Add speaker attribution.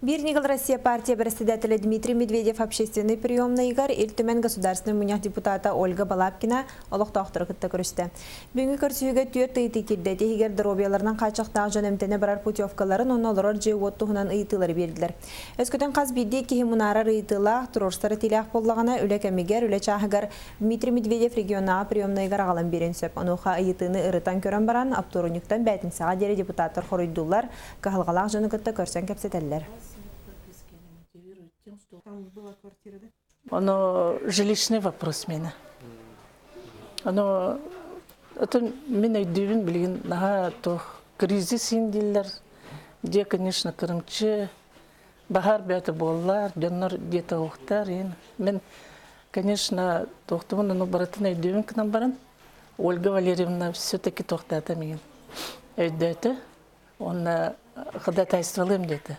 Speaker 1: Бирнигл Россия партия председателя Дмитрий Медведев общественный приемный Игорь Ильтумен государственный мунях депутата Ольга Балапкина олықтақтыры күтті көрісті. Бүгінгі көрсүйігі түйет ұйты кирдеті егер дробияларынан қачақтағы жөнемтені барар путевкаларын оны олырыр жеу оттуғынан ұйытылары берділер. Өскөтен қаз бейді кейі мұнарар ұйытылақ, тұрорстары телеақ болағына үлі кәмегер, үлі чағығар Дмитрий Медведев регионаға приемный Игорь ағалан берен сөп. Онуға ұйытыны ұрытан көрін баран, Аптурунюктан бәтін саға дері депутаттар қорыйдулар, қағылғалақ жөні күтті көрсен кәпсетелілер.
Speaker 2: Оно жилищный вопрос меня. Оно это меня удивин блин на то кризис индилер, где конечно крымче бахар бята боллар, дённор где-то ухтарин. Мен конечно тохтун но братына удивин к нам баран. Ольга Валерьевна все-таки тохтата меня. Это он ходатайствовал им где-то.